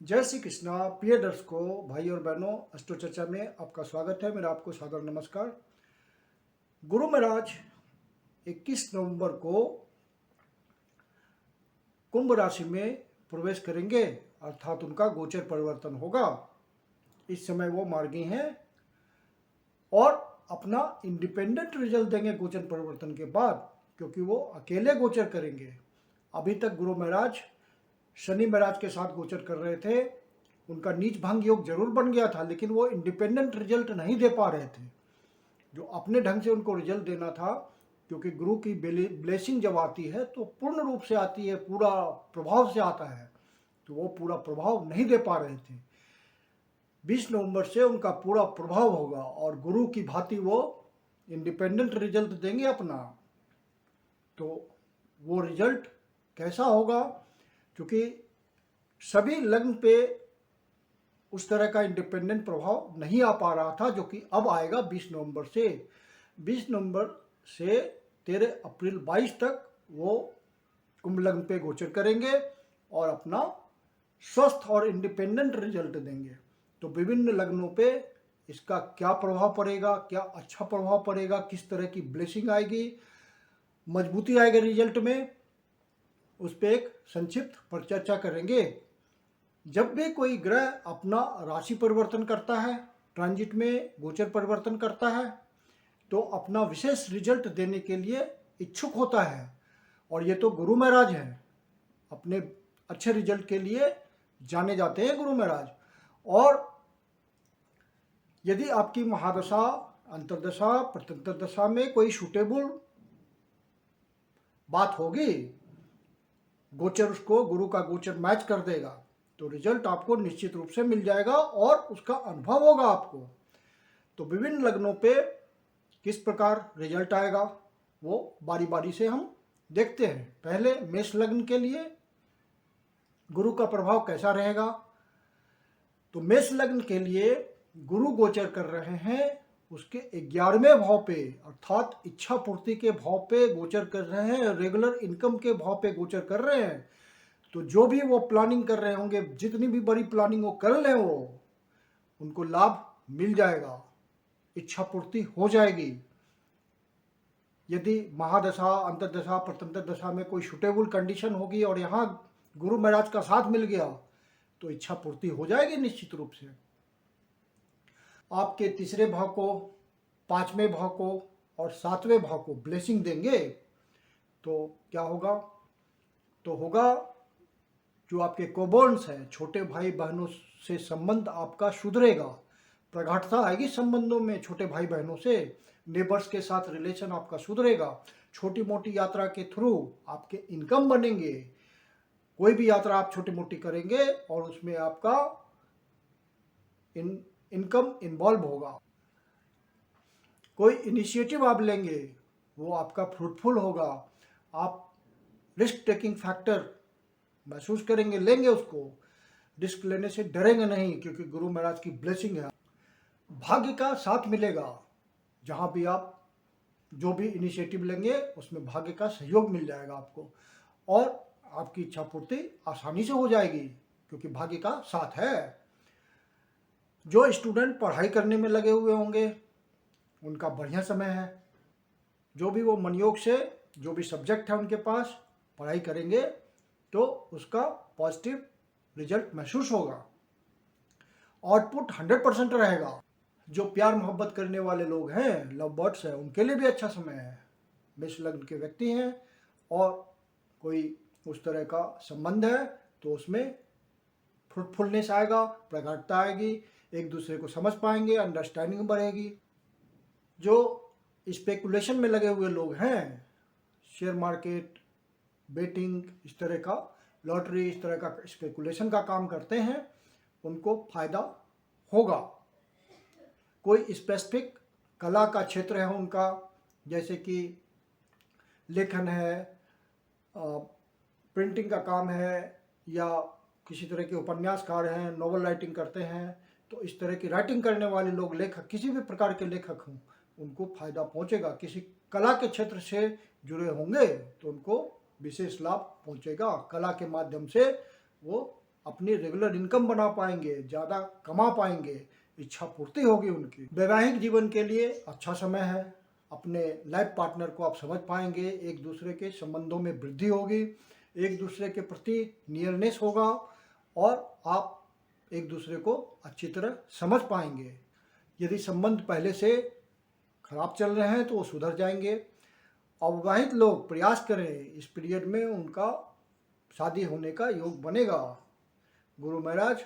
जय श्री कृष्णा। प्रिय दर्शकों, भाई और बहनों, अष्टो चर्चा में आपका स्वागत है। मेरा आपको सादर नमस्कार। गुरु महाराज 21 नवंबर को कुंभ राशि में प्रवेश करेंगे, अर्थात उनका गोचर परिवर्तन होगा। इस समय वो मार्गी हैं और अपना इंडिपेंडेंट रिजल्ट देंगे गोचर परिवर्तन के बाद, क्योंकि वो अकेले गोचर करेंगे। अभी तक गुरु महाराज शनि महाराज के साथ गोचर कर रहे थे। उनका नीच भंग योग जरूर बन गया था, लेकिन वो इंडिपेंडेंट रिजल्ट नहीं दे पा रहे थे जो अपने ढंग से उनको रिजल्ट देना था। क्योंकि गुरु की ब्लेसिंग जब आती है तो पूर्ण रूप से आती है, पूरा प्रभाव से आता है, तो वो पूरा प्रभाव नहीं दे पा रहे थे। 20 नवंबर से उनका पूरा प्रभाव होगा और गुरु की भांति वो इंडिपेंडेंट रिजल्ट देंगे अपना। तो वो रिजल्ट कैसा होगा, क्योंकि सभी लग्न पे उस तरह का इंडिपेंडेंट प्रभाव नहीं आ पा रहा था, जो कि अब आएगा 20 नवंबर से। 20 नवंबर से 13 अप्रैल 22 तक वो कुंभ लग्न पे गोचर करेंगे और अपना स्वस्थ और इंडिपेंडेंट रिजल्ट देंगे। तो विभिन्न लग्नों पे इसका क्या प्रभाव पड़ेगा, क्या अच्छा प्रभाव पड़ेगा, किस तरह की ब्लेसिंग आएगी, मजबूती आएगी रिजल्ट में, उस पर एक संक्षिप्त परिचर्चा करेंगे। जब भी कोई ग्रह अपना राशि परिवर्तन करता है, ट्रांजिट में गोचर परिवर्तन करता है, तो अपना विशेष रिजल्ट देने के लिए इच्छुक होता है। और ये तो गुरु महाराज हैं, अपने अच्छे रिजल्ट के लिए जाने जाते हैं गुरु महाराज। और यदि आपकी महादशा, अंतर्दशा, प्रत्यंतर दशा में कोई सूटेबल बात होगी, गोचर उसको, गुरु का गोचर मैच कर देगा, तो रिजल्ट आपको निश्चित रूप से मिल जाएगा और उसका अनुभव होगा आपको। तो विभिन्न लग्नों पे किस प्रकार रिजल्ट आएगा वो बारी बारी से हम देखते हैं। पहले मेष लग्न के लिए गुरु का प्रभाव कैसा रहेगा। तो मेष लग्न के लिए गुरु गोचर कर रहे हैं उसके 11वें भाव पे, अर्थात इच्छा पूर्ति के भाव पे गोचर कर रहे हैं, रेगुलर इनकम के भाव पे गोचर कर रहे हैं। तो जो भी वो प्लानिंग कर रहे होंगे, जितनी भी बड़ी प्लानिंग वो कर लें, वो उनको लाभ मिल जाएगा, इच्छा पूर्ति हो जाएगी। यदि महादशा, अंतर्दशा, प्रत्यंतर दशा में कोई सुटेबल कंडीशन होगी और यहाँ गुरु महाराज का साथ मिल गया, तो इच्छा पूर्ति हो जाएगी निश्चित रूप से। आपके तीसरे भाव को, 5वें भाव को और 7वें भाव को ब्लेसिंग देंगे, तो क्या होगा? तो होगा जो आपके कोबॉर्न्स हैं, छोटे भाई बहनों से संबंध आपका सुधरेगा, प्रगाढ़ता आएगी संबंधों में छोटे भाई बहनों से, नेबर्स के साथ रिलेशन आपका सुधरेगा। छोटी मोटी यात्रा के थ्रू आपके इनकम बनेंगे। कोई भी यात्रा आप छोटी मोटी करेंगे और उसमें आपका इनकम इन्वॉल्व होगा। कोई इनिशिएटिव आप लेंगे, वो आपका फ्रूटफुल होगा। आप रिस्क टेकिंग फैक्टर महसूस करेंगे, लेंगे उसको। रिस्क लेने से डरेंगे नहीं, क्योंकि गुरु महाराज की ब्लेसिंग है। भाग्य का साथ मिलेगा, जहाँ भी आप जो भी इनिशिएटिव लेंगे उसमें भाग्य का सहयोग मिल जाएगा आपको, और आपकी इच्छा पूर्ति आसानी से हो जाएगी, क्योंकि भाग्य का साथ है। जो स्टूडेंट पढ़ाई करने में लगे हुए होंगे, उनका बढ़िया समय है। जो भी वो मनयोग से जो भी सब्जेक्ट है उनके पास पढ़ाई करेंगे, तो उसका पॉजिटिव रिजल्ट महसूस होगा। आउटपुट 100% रहेगा। जो प्यार मोहब्बत करने वाले लोग हैं, लव बर्ड्स हैं, उनके लिए भी अच्छा समय है। मेष लग्न के व्यक्ति हैं और कोई उस तरह का संबंध है, तो उसमें फ्रूटफुलनेस आएगा, प्रगाढ़ता आएगी, एक दूसरे को समझ पाएंगे, अंडरस्टैंडिंग बढ़ेगी। जो स्पेकुलेशन में लगे हुए लोग हैं, शेयर मार्केट, बेटिंग, इस तरह का, लॉटरी, इस तरह का स्पेकुलेशन का काम करते हैं, उनको फायदा होगा। कोई स्पेसिफिक कला का क्षेत्र है उनका, जैसे कि लेखन है, प्रिंटिंग का काम है, या किसी तरह के उपन्यासकार हैं, नॉवल राइटिंग करते हैं, तो इस तरह की राइटिंग करने वाले लोग, लेखक, किसी भी प्रकार के लेखक हों, उनको फायदा पहुंचेगा। किसी कला के क्षेत्र से जुड़े होंगे तो उनको विशेष लाभ पहुंचेगा। कला के माध्यम से वो अपनी रेगुलर इनकम बना पाएंगे, ज़्यादा कमा पाएंगे, इच्छा पूर्ति होगी उनकी। वैवाहिक जीवन के लिए अच्छा समय है। अपने लाइफ पार्टनर को आप समझ पाएंगे, एक दूसरे के संबंधों में वृद्धि होगी, एक दूसरे के प्रति नियरनेस होगा और आप एक दूसरे को अच्छी तरह समझ पाएंगे। यदि संबंध पहले से खराब चल रहे हैं तो वो सुधर जाएंगे। अविवाहित लोग प्रयास करें, इस पीरियड में उनका शादी होने का योग बनेगा। गुरु महाराज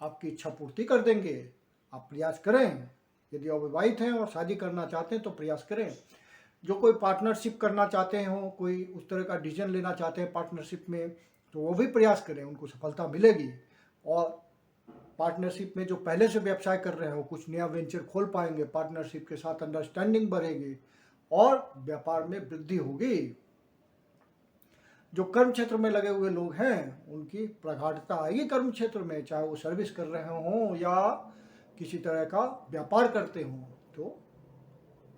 आपकी इच्छा पूर्ति कर देंगे, आप प्रयास करें। यदि अविवाहित हैं और शादी करना चाहते हैं तो प्रयास करें। जो कोई पार्टनरशिप करना चाहते हों, कोई उस तरह का डिसीजन लेना चाहते हैं पार्टनरशिप में, तो वो भी प्रयास करें, उनको सफलता मिलेगी। और पार्टनरशिप में जो पहले से व्यवसाय कर रहे हो, कुछ नया वेंचर खोल पाएंगे, पार्टनरशिप के साथ अंडरस्टैंडिंग बढ़ेगी और व्यापार में वृद्धि होगी। जो कर्म क्षेत्र में लगे हुए लोग हैं उनकी प्रगाढ़ता आएगी कर्म क्षेत्र में, चाहे वो सर्विस कर रहे हों या किसी तरह का व्यापार करते हों, तो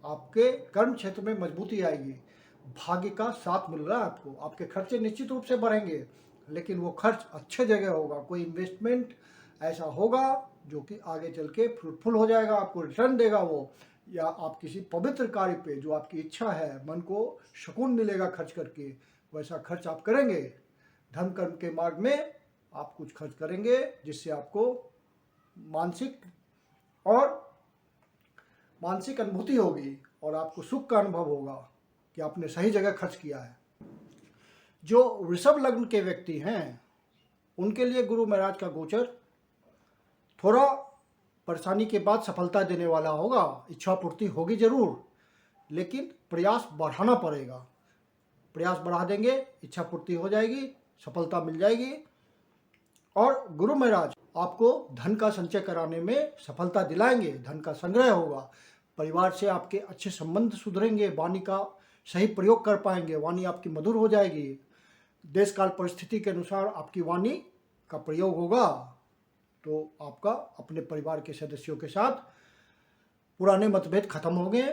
आपके कर्म क्षेत्र में मजबूती आएगी। भाग्य का साथ मिल रहा है आपको। आपके खर्चे निश्चित रूप से बढ़ेंगे, लेकिन वो खर्च अच्छे जगह होगा। कोई इन्वेस्टमेंट ऐसा होगा जो कि आगे चल के फ्रूटफुल हो जाएगा, आपको रिटर्न देगा वो। या आप किसी पवित्र कार्य पे, जो आपकी इच्छा है, मन को सुकून मिलेगा खर्च करके, वैसा खर्च आप करेंगे। धर्म कर्म के मार्ग में आप कुछ खर्च करेंगे जिससे आपको मानसिक अनुभूति होगी और आपको सुख का अनुभव होगा कि आपने सही जगह खर्च किया है। जो वृषभ लग्न के व्यक्ति हैं उनके लिए गुरु महाराज का गोचर थोड़ा परेशानी के बाद सफलता देने वाला होगा। इच्छा पूर्ति होगी जरूर, लेकिन प्रयास बढ़ाना पड़ेगा। प्रयास बढ़ा देंगे, इच्छा पूर्ति हो जाएगी, सफलता मिल जाएगी। और गुरु महाराज आपको धन का संचय कराने में सफलता दिलाएंगे, धन का संग्रह होगा। परिवार से आपके अच्छे संबंध सुधरेंगे, वाणी का सही प्रयोग कर पाएंगे, वाणी आपकी मधुर हो जाएगी। देश काल परिस्थिति के अनुसार आपकी वाणी का प्रयोग होगा, तो आपका अपने परिवार के सदस्यों के साथ पुराने मतभेद खत्म होंगे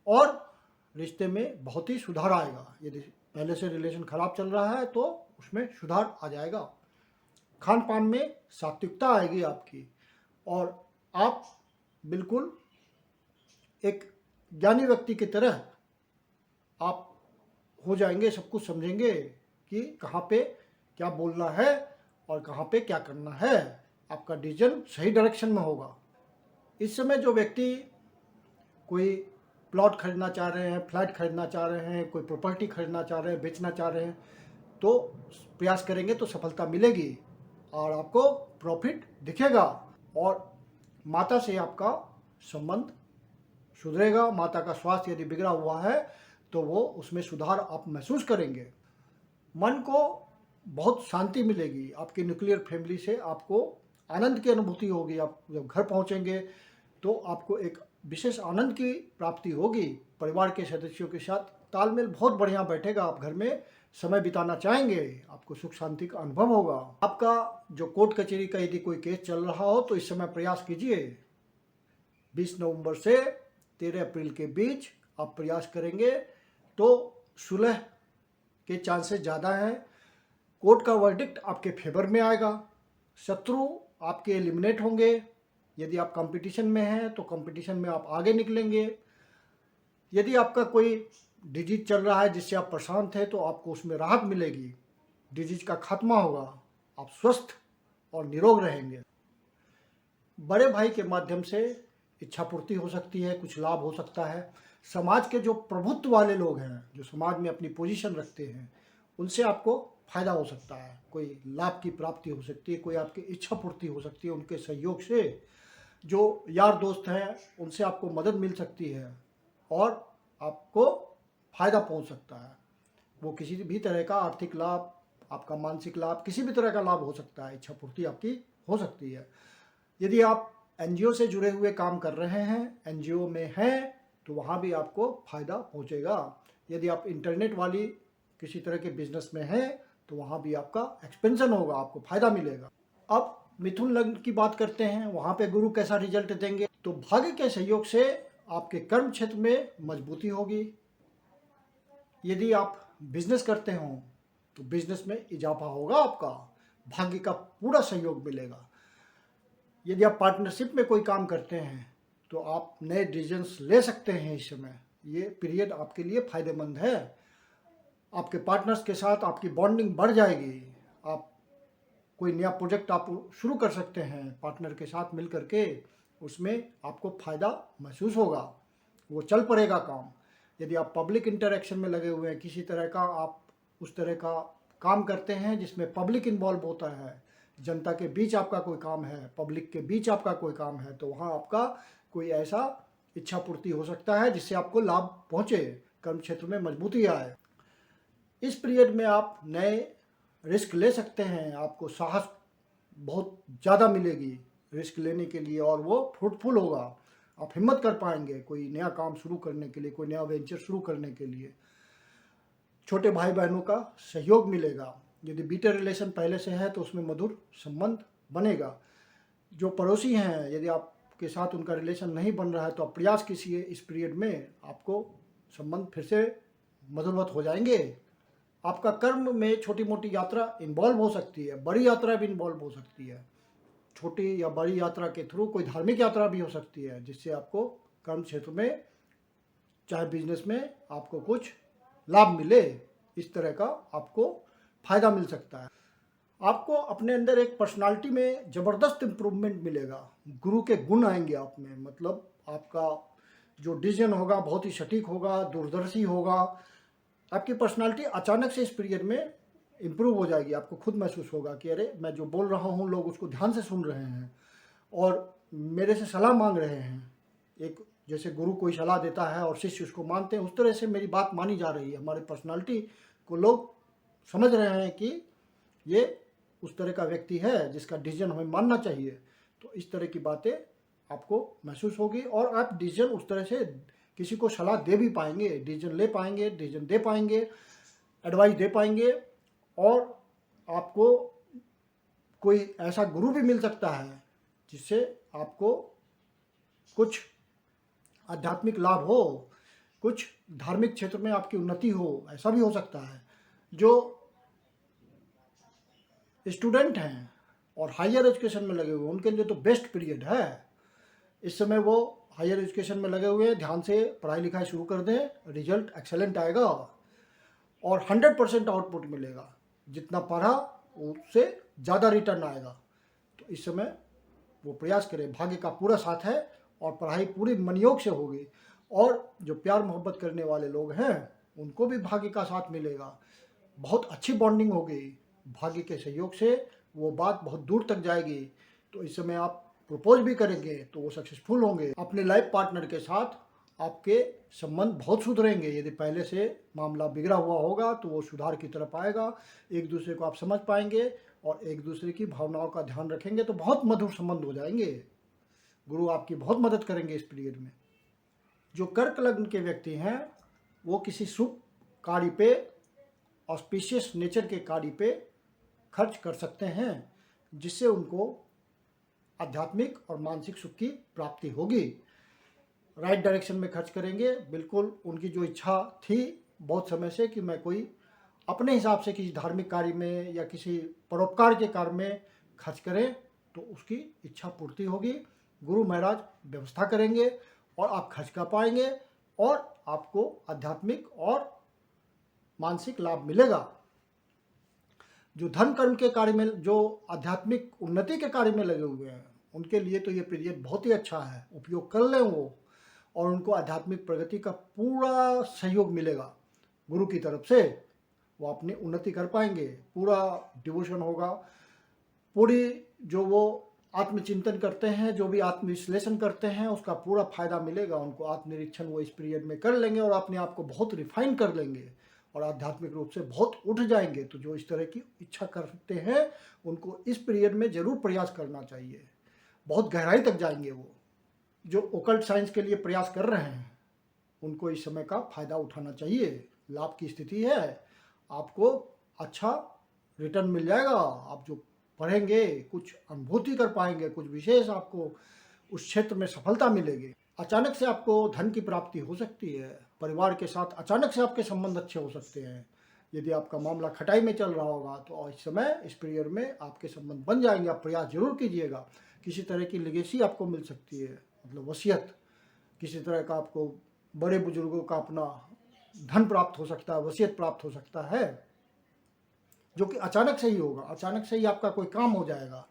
और रिश्ते में बहुत ही सुधार आएगा। यदि पहले से रिलेशन खराब चल रहा है तो उसमें सुधार आ जाएगा। खान पान में सात्विकता आएगी आपकी और आप बिल्कुल एक ज्ञानी व्यक्ति की तरह आप हो जाएंगे, सब कुछ समझेंगे कि कहाँ पे क्या बोलना है और कहाँ पे क्या करना है। आपका डिसीजन सही डायरेक्शन में होगा। इस समय जो व्यक्ति कोई प्लॉट खरीदना चाह रहे हैं, फ्लैट खरीदना चाह रहे हैं, कोई प्रॉपर्टी खरीदना चाह रहे हैं, बेचना चाह रहे हैं, तो प्रयास करेंगे तो सफलता मिलेगी और आपको प्रॉफिट दिखेगा। और माता से आपका संबंध सुधरेगा। माता का स्वास्थ्य यदि बिगड़ा हुआ है तो वो उसमें सुधार आप महसूस करेंगे। मन को बहुत शांति मिलेगी। आपकी न्यूक्लियर फैमिली से आपको आनंद की अनुभूति होगी। आप जब घर पहुंचेंगे तो आपको एक विशेष आनंद की प्राप्ति होगी। परिवार के सदस्यों के साथ तालमेल बहुत बढ़िया बैठेगा। आप घर में समय बिताना चाहेंगे, आपको सुख शांति का अनुभव होगा। आपका जो कोर्ट कचहरी का यदि कोई केस चल रहा हो तो इस समय प्रयास कीजिए। 20 नवंबर से 13 अप्रैल के बीच आप प्रयास करेंगे तो सुलह के चांसेस ज़्यादा हैं। कोर्ट का वर्डिक्ट आपके फेवर में आएगा। शत्रु आपके एलिमिनेट होंगे। यदि आप कंपटीशन में हैं तो कंपटीशन में आप आगे निकलेंगे। यदि आपका कोई डिजीज चल रहा है जिससे आप परेशान थे तो आपको उसमें राहत मिलेगी। डिजीज का खात्मा होगा, आप स्वस्थ और निरोग रहेंगे। बड़े भाई के माध्यम से इच्छा पूर्ति हो सकती है, कुछ लाभ हो सकता है। समाज के जो प्रभुत्व वाले लोग हैं, जो समाज में अपनी पोजीशन रखते हैं, उनसे आपको फायदा हो सकता है। कोई लाभ की प्राप्ति हो सकती है, कोई आपकी इच्छा पूर्ति हो सकती है उनके सहयोग से। जो यार दोस्त हैं उनसे आपको मदद मिल सकती है और आपको फायदा पहुंच सकता है। वो किसी भी तरह का आर्थिक लाभ, आपका मानसिक लाभ, किसी भी तरह का लाभ हो सकता है। इच्छा पूर्ति आपकी हो सकती है। यदि आप एनजीओ से जुड़े हुए काम कर रहे हैं, एनजीओ में हैं, तो वहाँ भी आपको फायदा पहुँचेगा। यदि आप इंटरनेट वाली किसी तरह के बिजनेस में हैं तो वहाँ भी आपका एक्सपेंशन होगा, आपको फायदा मिलेगा। अब मिथुन लग्न की बात करते हैं, वहाँ पे गुरु कैसा रिजल्ट देंगे। तो भाग्य के सहयोग से आपके कर्म क्षेत्र में मजबूती होगी। यदि आप बिजनेस करते हो तो बिजनेस में इजाफा होगा आपका। भाग्य का पूरा सहयोग मिलेगा। यदि आप पार्टनरशिप में कोई काम करते हैं तो आप नए डिसीजंस ले सकते हैं। इस समय ये पीरियड आपके लिए फ़ायदेमंद है। आपके पार्टनर्स के साथ आपकी बॉन्डिंग बढ़ जाएगी। आप कोई नया प्रोजेक्ट आप शुरू कर सकते हैं पार्टनर के साथ मिल करके, उसमें आपको फ़ायदा महसूस होगा, वो चल पड़ेगा काम। यदि आप पब्लिक इंटरेक्शन में लगे हुए हैं, किसी तरह का आप उस तरह का काम करते हैं जिसमें पब्लिक इन्वॉल्व होता है, जनता के बीच आपका कोई काम है, पब्लिक के बीच आपका कोई काम है, तो वहाँ आपका कोई ऐसा इच्छा पूर्ति हो सकता है जिससे आपको लाभ पहुँचे, कर्म क्षेत्र में मजबूती आए। इस पीरियड में आप नए रिस्क ले सकते हैं। आपको साहस बहुत ज़्यादा मिलेगी रिस्क लेने के लिए और वो फ्रूटफुल होगा। आप हिम्मत कर पाएंगे कोई नया काम शुरू करने के लिए, कोई नया वेंचर शुरू करने के लिए। छोटे भाई बहनों का सहयोग मिलेगा। यदि बीटर रिलेशन पहले से है तो उसमें मधुर संबंध बनेगा। जो पड़ोसी हैं, यदि आपके साथ उनका रिलेशन नहीं बन रहा है तो आप प्रयास कीजिए, इस पीरियड में आपको संबंध फिर से मधुरवत हो जाएंगे। आपका कर्म में छोटी मोटी यात्रा इन्वॉल्व हो सकती है, बड़ी यात्रा भी इन्वॉल्व हो सकती है। छोटी या बड़ी यात्रा के थ्रू कोई धार्मिक यात्रा भी हो सकती है जिससे आपको कर्म क्षेत्र में, चाहे बिजनेस में, आपको कुछ लाभ मिले। इस तरह का आपको फ़ायदा मिल सकता है। आपको अपने अंदर एक पर्सनालिटी में ज़बरदस्त इम्प्रूवमेंट मिलेगा। गुरु के गुण आएंगे आप में, मतलब आपका जो डिसीजन होगा बहुत ही सटीक होगा, दूरदर्शी होगा। आपकी पर्सनालिटी अचानक से इस पीरियड में इम्प्रूव हो जाएगी। आपको खुद महसूस होगा कि अरे मैं जो बोल रहा हूँ लोग उसको ध्यान से सुन रहे हैं और मेरे से सलाह मांग रहे हैं। एक जैसे गुरु कोई सलाह देता है और शिष्य उसको मानते हैं, उस तरह से मेरी बात मानी जा रही है। हमारे पर्सनालिटी को लोग समझ रहे हैं कि ये उस तरह का व्यक्ति है जिसका डिसीजन हमें मानना चाहिए। तो इस तरह की बातें आपको महसूस होगी और आप डिसीजन उस तरह से किसी को सलाह दे भी पाएंगे, डिसीजन ले पाएंगे, डिसीजन दे पाएंगे, एडवाइस दे पाएंगे। और आपको कोई ऐसा गुरु भी मिल सकता है जिससे आपको कुछ आध्यात्मिक लाभ हो, कुछ धार्मिक क्षेत्र में आपकी उन्नति हो, ऐसा भी हो सकता है। जो स्टूडेंट हैं और हायर एजुकेशन में लगे हुए उनके लिए तो बेस्ट पीरियड है। इस समय वो हायर एजुकेशन में लगे हुए हैं, ध्यान से पढ़ाई लिखाई शुरू कर दें, रिजल्ट एक्सेलेंट आएगा और 100% आउटपुट मिलेगा। जितना पढ़ा उससे ज़्यादा रिटर्न आएगा। तो इस समय वो प्रयास करें, भाग्य का पूरा साथ है और पढ़ाई पूरी मनयोग से होगी। और जो प्यार मोहब्बत करने वाले लोग हैं उनको भी भाग्य का साथ मिलेगा। बहुत अच्छी बॉन्डिंग होगी, भाग्य के सहयोग से वो बात बहुत दूर तक जाएगी। तो इस समय आप प्रपोज भी करेंगे तो वो सक्सेसफुल होंगे। अपने लाइफ पार्टनर के साथ आपके संबंध बहुत सुधरेंगे। यदि पहले से मामला बिगड़ा हुआ होगा तो वो सुधार की तरफ आएगा। एक दूसरे को आप समझ पाएंगे और एक दूसरे की भावनाओं का ध्यान रखेंगे तो बहुत मधुर संबंध हो जाएंगे। गुरु आपकी बहुत मदद करेंगे इस पीरियड में। जो कर्क लग्न के व्यक्ति हैं वो किसी शुभ कार्य पे, ऑस्पिशियस नेचर के कार्य पे खर्च कर सकते हैं जिससे उनको आध्यात्मिक और मानसिक सुख की प्राप्ति होगी। राइट डायरेक्शन में खर्च करेंगे। बिल्कुल उनकी जो इच्छा थी बहुत समय से कि मैं कोई अपने हिसाब से किसी धार्मिक कार्य में या किसी परोपकार के कार्य में खर्च करें तो उसकी इच्छा पूर्ति होगी। गुरु महाराज व्यवस्था करेंगे और आप खर्च कर पाएंगे और आपको आध्यात्मिक और मानसिक लाभ मिलेगा। जो धर्म कर्म के कार्य में, जो आध्यात्मिक उन्नति के कार्य में लगे हुए हैं उनके लिए तो ये पीरियड बहुत ही अच्छा है। उपयोग कर लें वो और उनको आध्यात्मिक प्रगति का पूरा सहयोग मिलेगा गुरु की तरफ से। वो अपनी उन्नति कर पाएंगे, पूरा डिवोशन होगा, पूरी जो वो आत्मचिंतन करते हैं, जो भी आत्मविश्लेषण करते हैं उसका पूरा फायदा मिलेगा उनको। आत्मनिरीक्षण वो इस पीरियड में कर लेंगे और अपने आप को बहुत रिफाइन कर लेंगे और आध्यात्मिक रूप से बहुत उठ जाएंगे। तो जो इस तरह की इच्छा करते हैं उनको इस पीरियड में ज़रूर प्रयास करना चाहिए। बहुत गहराई तक जाएंगे वो। जो ओकल्ट साइंस के लिए प्रयास कर रहे हैं उनको इस समय का फ़ायदा उठाना चाहिए। लाभ की स्थिति है, आपको अच्छा रिटर्न मिल जाएगा। आप जो पढ़ेंगे कुछ अनुभूति कर पाएंगे, कुछ विशेष आपको उस क्षेत्र में सफलता मिलेगी। अचानक से आपको धन की प्राप्ति हो सकती है। परिवार के साथ अचानक से आपके संबंध अच्छे हो सकते हैं। यदि आपका मामला खटाई में चल रहा होगा तो इस समय इस पीरियड में आपके संबंध बन जाएंगे। आप प्रयास जरूर कीजिएगा। किसी तरह की लेगेसी आपको मिल सकती है, मतलब वसीयत, किसी तरह का आपको बड़े बुजुर्गों का अपना धन प्राप्त हो सकता है, वसीयत प्राप्त हो सकता है, जो कि अचानक से ही होगा। अचानक से ही आपका कोई काम हो जाएगा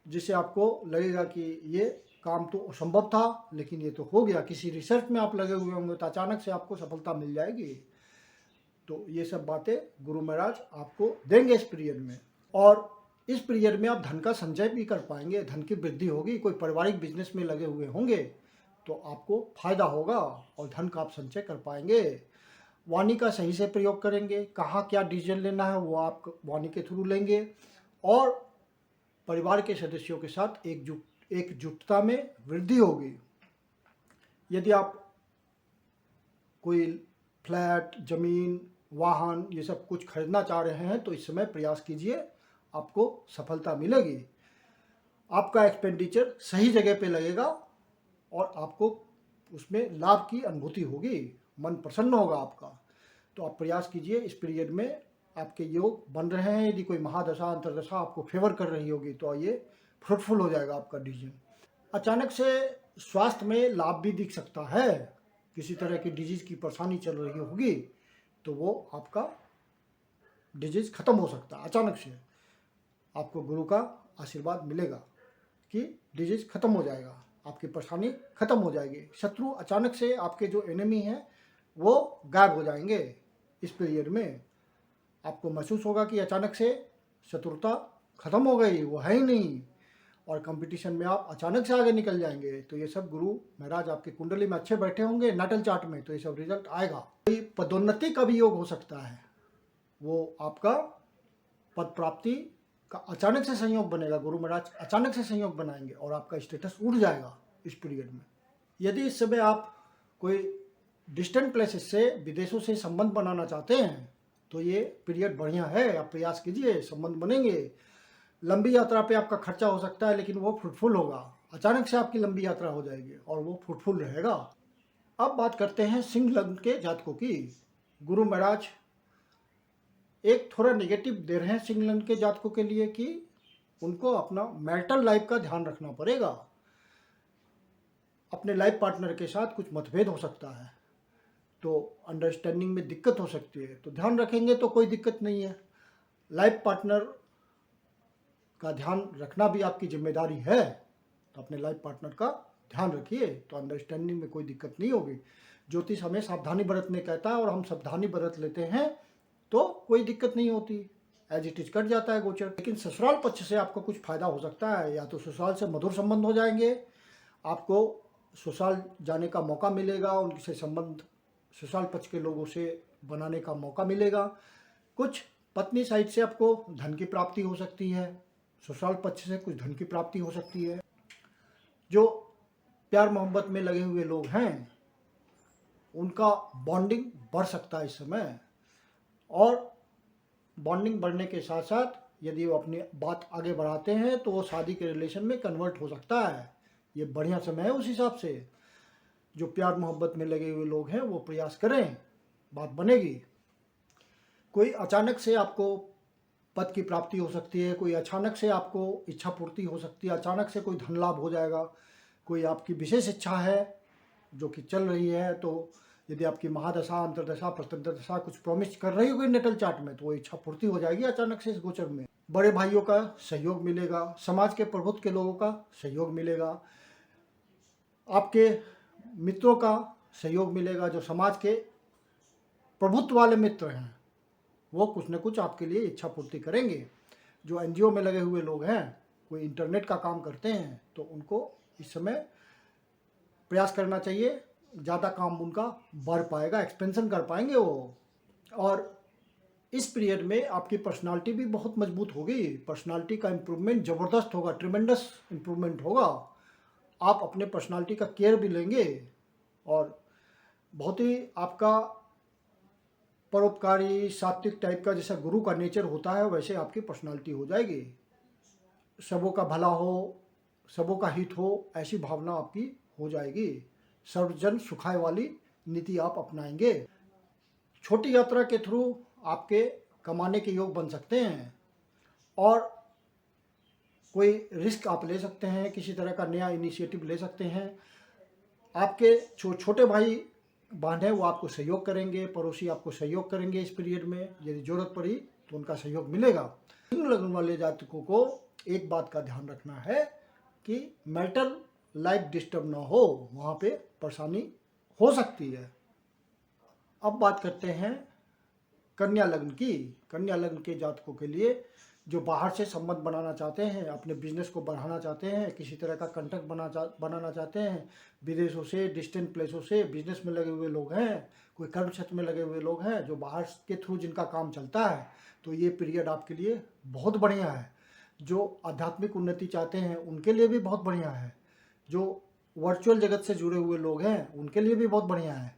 जिससे आपको लगेगा कि ये काम तो असंभव था लेकिन ये तो हो गया। किसी रिसर्च में आप लगे हुए होंगे तो अचानक से आपको सफलता मिल जाएगी। तो ये सब बातें गुरु महाराज आपको देंगे इस पीरियड में। और इस पीरियड में आप धन का संचय भी कर पाएंगे, धन की वृद्धि होगी। कोई पारिवारिक बिजनेस में लगे हुए होंगे तो आपको फायदा होगा और धन का आप संचय कर पाएंगे। वाणी का सही से प्रयोग करेंगे, कहाँ क्या डिसीजन लेना है वो आप वाणी के थ्रू लेंगे। और परिवार के सदस्यों के साथ एकजुटता में वृद्धि होगी। यदि आप कोई फ्लैट, जमीन, वाहन ये सब कुछ खरीदना चाह रहे हैं तो इस समय प्रयास कीजिए, आपको सफलता मिलेगी। आपका एक्सपेंडिचर सही जगह पे लगेगा और आपको उसमें लाभ की अनुभूति होगी, मन प्रसन्न होगा आपका। तो आप प्रयास कीजिए। इस पीरियड में आपके योग बन रहे हैं। यदि कोई महादशा अंतरदशा आपको फेवर कर रही होगी तो ये फ्रूटफुल हो जाएगा आपका डिसीजन। अचानक से स्वास्थ्य में लाभ भी दिख सकता है। किसी तरह की डिजीज की परेशानी चल रही होगी तो वो आपका डिजीज खत्म हो सकता है। अचानक से आपको गुरु का आशीर्वाद मिलेगा कि डिजीज खत्म हो जाएगा, आपकी परेशानी खत्म हो जाएगी। शत्रु अचानक से, आपके जो एनिमी हैं वो गायब हो जाएंगे। इस पीरियड में आपको महसूस होगा कि अचानक से शत्रुता खत्म हो गई, वो है ही नहीं, और कंपटीशन में आप अचानक से आगे निकल जाएंगे। तो ये सब गुरु महाराज आपकी कुंडली में अच्छे बैठे होंगे नाटल चार्ट में, तो ये सब रिजल्ट आएगा। कोई पदोन्नति का भी योग हो सकता है, वो आपका पद प्राप्ति का अचानक से संयोग बनेगा। गुरु महाराज अचानक से संयोग बनाएंगे और आपका स्टेटस उठ जाएगा इस पीरियड में। यदि इस समय आप कोई डिस्टेंट प्लेसेस से, विदेशों से संबंध बनाना चाहते हैं तो ये पीरियड बढ़िया है। आप प्रयास कीजिए, संबंध बनेंगे। लंबी यात्रा पे आपका खर्चा हो सकता है लेकिन वो फ्रूटफुल होगा। अचानक से आपकी लंबी यात्रा हो जाएगी और वो फ्रूटफुल रहेगा। अब बात करते हैं सिंह लग्न के जातकों की। गुरु महाराज एक थोड़ा नेगेटिव दे रहे हैं सिंह लग्न के जातकों के लिए कि उनको अपना मैरिटल लाइफ का ध्यान रखना पड़ेगा। अपने लाइफ पार्टनर के साथ कुछ मतभेद हो सकता है तो अंडरस्टैंडिंग में दिक्कत हो सकती है। तो ध्यान रखेंगे तो कोई दिक्कत नहीं है। लाइफ पार्टनर का ध्यान रखना भी आपकी जिम्मेदारी है, तो अपने लाइफ पार्टनर का ध्यान रखिए तो अंडरस्टैंडिंग में कोई दिक्कत नहीं होगी। ज्योतिष हमें सावधानी बरतने कहता है और हम सावधानी बरत लेते हैं तो कोई दिक्कत नहीं होती, एज इट इज कट जाता है गोचर। लेकिन ससुराल पक्ष से आपको कुछ फायदा हो सकता है। या तो ससुराल से मधुर संबंध हो जाएंगे, आपको ससुराल जाने का मौका मिलेगा, उनसे संबंध ससुराल पक्ष के लोगों से बनाने का मौका मिलेगा। कुछ पत्नी साइड से आपको धन की प्राप्ति हो सकती है, ससुराल पक्ष से कुछ धन की प्राप्ति हो सकती है। जो प्यार मोहब्बत में लगे हुए लोग हैं उनका बॉन्डिंग बढ़ सकता है इस समय, और बॉन्डिंग बढ़ने के साथ साथ यदि वो अपनी बात आगे बढ़ाते हैं तो वो शादी के रिलेशन में कन्वर्ट हो सकता है। ये बढ़िया समय है। उस हिसाब से जो प्यार मोहब्बत में लगे हुए लोग हैं वो प्रयास करें, बात बनेगी। कोई अचानक से आपको पद की प्राप्ति हो सकती है, कोई अचानक से आपको इच्छा पूर्ति हो सकती है, अचानक से कोई धन लाभ हो जाएगा। कोई आपकी विशेष इच्छा है जो कि चल रही है, तो यदि आपकी महादशा अंतरदशा प्रत्यंतरदशा कुछ प्रॉमिस कर रही होगी नेटल चार्ट में तो वो इच्छा पूर्ति हो जाएगी अचानक से इस गोचर में। बड़े भाइयों का सहयोग मिलेगा, समाज के प्रभुत्व के लोगों का सहयोग मिलेगा, आपके मित्रों का सहयोग मिलेगा। जो समाज के प्रभुत्व वाले मित्र हैं वो कुछ न कुछ आपके लिए इच्छा पूर्ति करेंगे। जो एनजीओ में लगे हुए लोग हैं, कोई इंटरनेट का काम करते हैं तो उनको इस समय प्रयास करना चाहिए, ज़्यादा काम उनका बढ़ पाएगा, एक्सपेंशन कर पाएंगे वो। और इस पीरियड में आपकी पर्सनालिटी भी बहुत मजबूत होगी, पर्सनालिटी का इम्प्रूवमेंट ज़बरदस्त होगा, ट्रिमेंडस इम्प्रूवमेंट होगा। आप अपने पर्सनालिटी का केयर भी लेंगे और बहुत ही आपका परोपकारी सात्विक टाइप का, जैसा गुरु का नेचर होता है वैसे आपकी पर्सनालिटी हो जाएगी। सबों का भला हो, सबों का हित हो, ऐसी भावना आपकी हो जाएगी। सर्वजन सुखाय वाली नीति आप अपनाएंगे। छोटी यात्रा के थ्रू आपके कमाने के योग बन सकते हैं और कोई रिस्क आप ले सकते हैं, किसी तरह का नया इनिशिएटिव ले सकते हैं। आपके छोटे भाई बहन है वो आपको सहयोग करेंगे, पड़ोसी आपको सहयोग करेंगे इस पीरियड में, यदि जरूरत पड़ी तो उनका सहयोग मिलेगा। सिंह लग्न वाले जातकों को एक बात का ध्यान रखना है कि मैरिटल लाइफ डिस्टर्ब ना हो, वहाँ पे परेशानी हो सकती है। अब बात करते हैं कन्या लग्न की। कन्या लग्न के जातकों के लिए जो बाहर से संबंध बनाना चाहते हैं, अपने बिजनेस को बढ़ाना चाहते हैं, किसी तरह का कंटेक्ट बनाना चाहते हैं, विदेशों से, डिस्टेंट प्लेसों से बिजनेस में लगे हुए लोग हैं, कोई कर्म क्षेत्र में लगे हुए लोग हैं, जो बाहर के थ्रू जिनका काम चलता है, तो ये पीरियड आपके लिए बहुत बढ़िया है। जो आध्यात्मिक उन्नति चाहते हैं उनके लिए भी बहुत बढ़िया है। जो वर्चुअल जगत से जुड़े हुए लोग हैं उनके लिए भी बहुत बढ़िया है।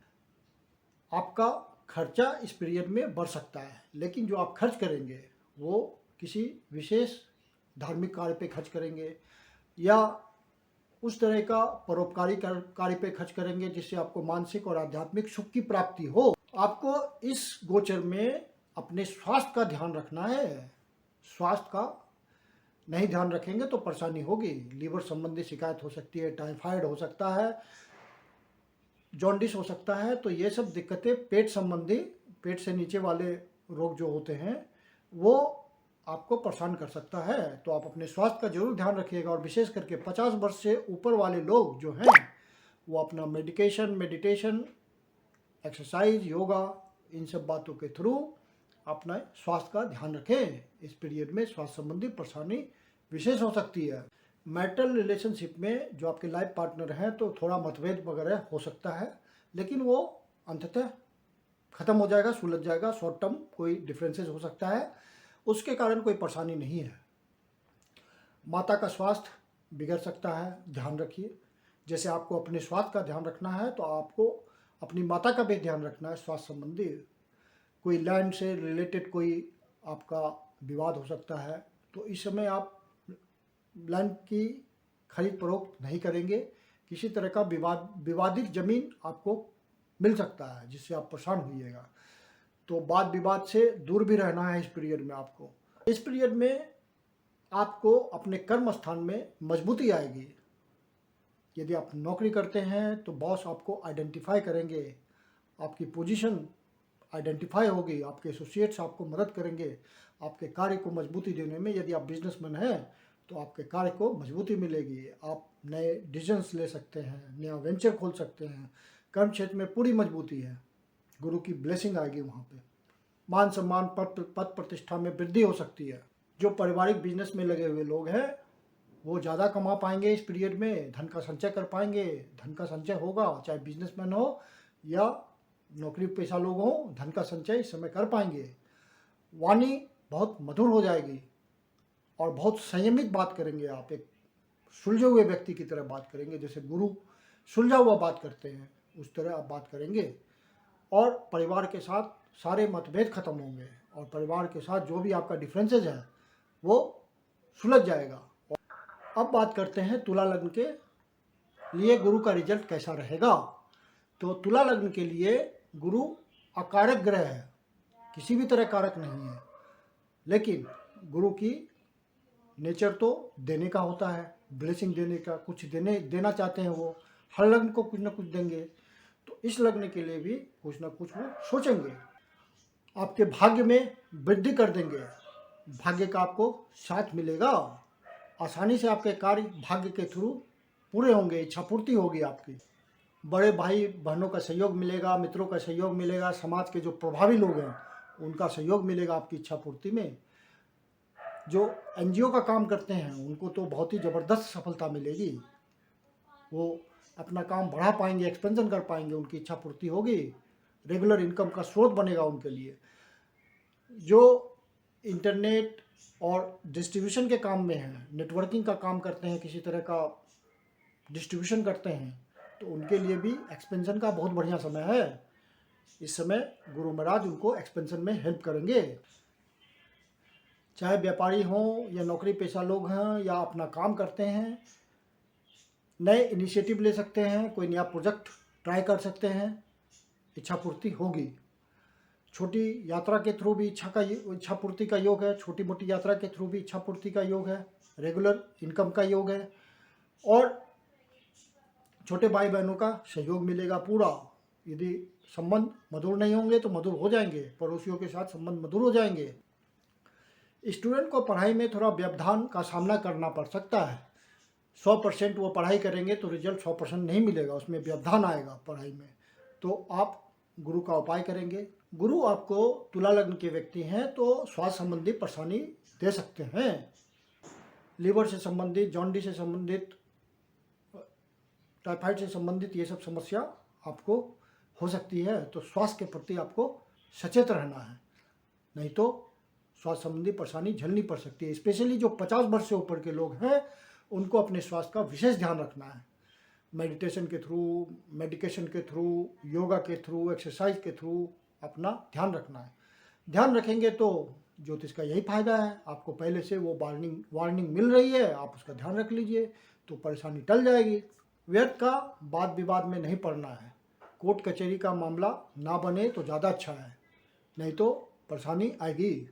आपका खर्चा इस पीरियड में बढ़ सकता है, लेकिन जो आप खर्च करेंगे वो किसी विशेष धार्मिक कार्य पे खर्च करेंगे या उस तरह का परोपकारी कार्य पे खर्च करेंगे जिससे आपको मानसिक और आध्यात्मिक सुख की प्राप्ति हो। आपको इस गोचर में अपने स्वास्थ्य का ध्यान रखना है। स्वास्थ्य का नहीं ध्यान रखेंगे तो परेशानी होगी। लीवर संबंधी शिकायत हो सकती है, टाइफाइड हो सकता है, जॉन्डिस हो सकता है। तो ये सब दिक्कतें पेट संबंधी, पेट से नीचे वाले रोग जो होते हैं वो आपको परेशान कर सकता है। तो आप अपने स्वास्थ्य का जरूर ध्यान रखिएगा। और विशेष करके 50 वर्ष से ऊपर वाले लोग जो हैं वो अपना मेडिटेशन, एक्सरसाइज, योगा, इन सब बातों के थ्रू अपना स्वास्थ्य का ध्यान रखें। इस पीरियड में स्वास्थ्य संबंधी परेशानी विशेष हो सकती है। मैरिटल रिलेशनशिप में जो आपके लाइफ पार्टनर हैं तो थोड़ा मतभेद वगैरह हो सकता है, लेकिन वो अंततः खत्म हो जाएगा, सुलझ जाएगा। शॉर्ट टर्म कोई डिफरेंसेस हो सकता है, उसके कारण कोई परेशानी नहीं है। माता का स्वास्थ्य बिगड़ सकता है, ध्यान रखिए। जैसे आपको अपने स्वास्थ्य का ध्यान रखना है तो आपको अपनी माता का भी ध्यान रखना है स्वास्थ्य संबंधी। कोई लैंड से रिलेटेड कोई आपका विवाद हो सकता है, तो इस समय आप लैंड की खरीद फरोख्त नहीं करेंगे। किसी तरह का विवादित ज़मीन आपको मिल सकता है जिससे आप परेशान होइएगा। तो वाद विवाद से दूर भी रहना है इस पीरियड में आपको। इस पीरियड में आपको अपने कर्म स्थान में मजबूती आएगी। यदि आप नौकरी करते हैं तो बॉस आपको आइडेंटिफाई करेंगे, आपकी पोजीशन आइडेंटिफाई होगी, आपके एसोसिएट्स आपको मदद करेंगे आपके कार्य को मजबूती देने में। यदि आप बिजनेसमैन हैं तो आपके कार्य को मजबूती मिलेगी। आप नए डिसीजंस ले सकते हैं, नया वेंचर खोल सकते हैं। कर्म क्षेत्र में पूरी मजबूती है, गुरु की ब्लेसिंग आएगी वहाँ पे। मान सम्मान, पद प्रतिष्ठा में वृद्धि हो सकती है। जो पारिवारिक बिजनेस में लगे हुए लोग हैं वो ज़्यादा कमा पाएंगे इस पीरियड में, धन का संचय कर पाएंगे। धन का संचय होगा, चाहे बिजनेसमैन हो या नौकरी पेशा लोग हों, धन का संचय इस समय कर पाएंगे। वाणी बहुत मधुर हो जाएगी और बहुत संयमित बात करेंगे आप। एक सुलझे हुए व्यक्ति की तरह बात करेंगे, जैसे गुरु सुलझा हुआ बात करते हैं उस तरह आप बात करेंगे। और परिवार के साथ सारे मतभेद खत्म होंगे और परिवार के साथ जो भी आपका डिफरेंसेस है वो सुलझ जाएगा। अब बात करते हैं तुला लग्न के लिए गुरु का रिजल्ट कैसा रहेगा। तो तुला लग्न के लिए गुरु अकारक ग्रह है, किसी भी तरह कारक नहीं है, लेकिन गुरु की नेचर तो देने का होता है, ब्लेसिंग देने का। कुछ देना चाहते हैं वो, हर लग्न को कुछ ना कुछ देंगे। तो इस लग्न के लिए भी कुछ ना कुछ वो सोचेंगे। आपके भाग्य में वृद्धि कर देंगे, भाग्य का आपको साथ मिलेगा। आसानी से आपके कार्य भाग्य के थ्रू पूरे होंगे, इच्छा पूर्ति होगी आपकी। बड़े भाई बहनों का सहयोग मिलेगा, मित्रों का सहयोग मिलेगा, समाज के जो प्रभावी लोग हैं उनका सहयोग मिलेगा आपकी इच्छा पूर्ति में। जो एनजीओ का काम करते हैं उनको तो बहुत ही ज़बरदस्त सफलता मिलेगी। वो अपना काम बढ़ा पाएंगे, एक्सपेंशन कर पाएंगे, उनकी इच्छा पूर्ति होगी, रेगुलर इनकम का स्रोत बनेगा उनके लिए। जो इंटरनेट और डिस्ट्रीब्यूशन के काम में हैं, नेटवर्किंग का काम करते हैं, किसी तरह का डिस्ट्रीब्यूशन करते हैं, तो उनके लिए भी एक्सपेंशन का बहुत बढ़िया समय है। इस समय गुरु महाराज उनको एक्सपेंशन में हेल्प करेंगे। चाहे व्यापारी हों या नौकरी पेशा लोग हैं या अपना काम करते हैं, नए इनिशिएटिव ले सकते हैं, कोई नया प्रोजेक्ट ट्राई कर सकते हैं, इच्छा पूर्ति होगी। छोटी यात्रा के थ्रू भी इच्छा पूर्ति का योग है, छोटी मोटी यात्रा के थ्रू भी इच्छा पूर्ति का योग है, रेगुलर इनकम का योग है, और छोटे भाई बहनों का सहयोग मिलेगा पूरा। यदि संबंध मधुर नहीं होंगे तो मधुर हो जाएंगे, पड़ोसियों के साथ संबंध मधुर हो जाएंगे। स्टूडेंट को पढ़ाई में थोड़ा व्यवधान का सामना करना पड़ सकता है। 100% वो पढ़ाई करेंगे तो रिजल्ट 100% नहीं मिलेगा, उसमें व्यवधान आएगा पढ़ाई में। तो आप गुरु का उपाय करेंगे। गुरु आपको तुला लग्न के व्यक्ति हैं तो स्वास्थ्य संबंधी परेशानी दे सकते हैं। लीवर से संबंधित, जॉन्डिस से संबंधित, टाइफाइड से संबंधित ये सब समस्या आपको हो सकती है। तो स्वास्थ्य के प्रति आपको सचेत रहना है, नहीं तो स्वास्थ्य संबंधी परेशानी झेलनी पड़ सकती है। स्पेशली जो 50 वर्ष से ऊपर के लोग हैं उनको अपने स्वास्थ्य का विशेष ध्यान रखना है। मेडिटेशन के थ्रू, मेडिकेशन के थ्रू, योगा के थ्रू, एक्सरसाइज के थ्रू अपना ध्यान रखना है। ध्यान रखेंगे तो ज्योतिष का यही फायदा है, आपको पहले से वो वार्निंग मिल रही है, आप उसका ध्यान रख लीजिए तो परेशानी टल जाएगी। व्यर्थ का वाद विवाद में नहीं पड़ना है। कोर्ट कचहरी का मामला ना बने तो ज़्यादा अच्छा है, नहीं तो परेशानी आएगी।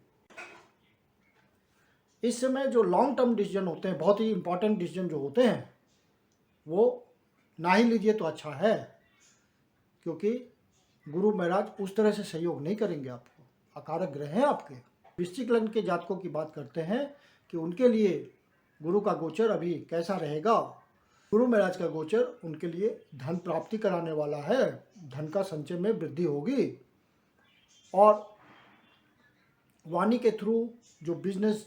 इस समय जो लॉन्ग टर्म डिसीजन होते हैं, बहुत ही इंपॉर्टेंट डिसीजन जो होते हैं, वो ना ही लीजिए तो अच्छा है, क्योंकि गुरु महाराज उस तरह से सहयोग नहीं करेंगे आपको। अकारक ग्रह हैं आपके। वृश्चिक लग्न के जातकों की बात करते हैं कि उनके लिए गुरु का गोचर अभी कैसा रहेगा। गुरु महाराज का गोचर उनके लिए धन प्राप्ति कराने वाला है, धन का संचय में वृद्धि होगी, और वाणी के थ्रू जो बिजनेस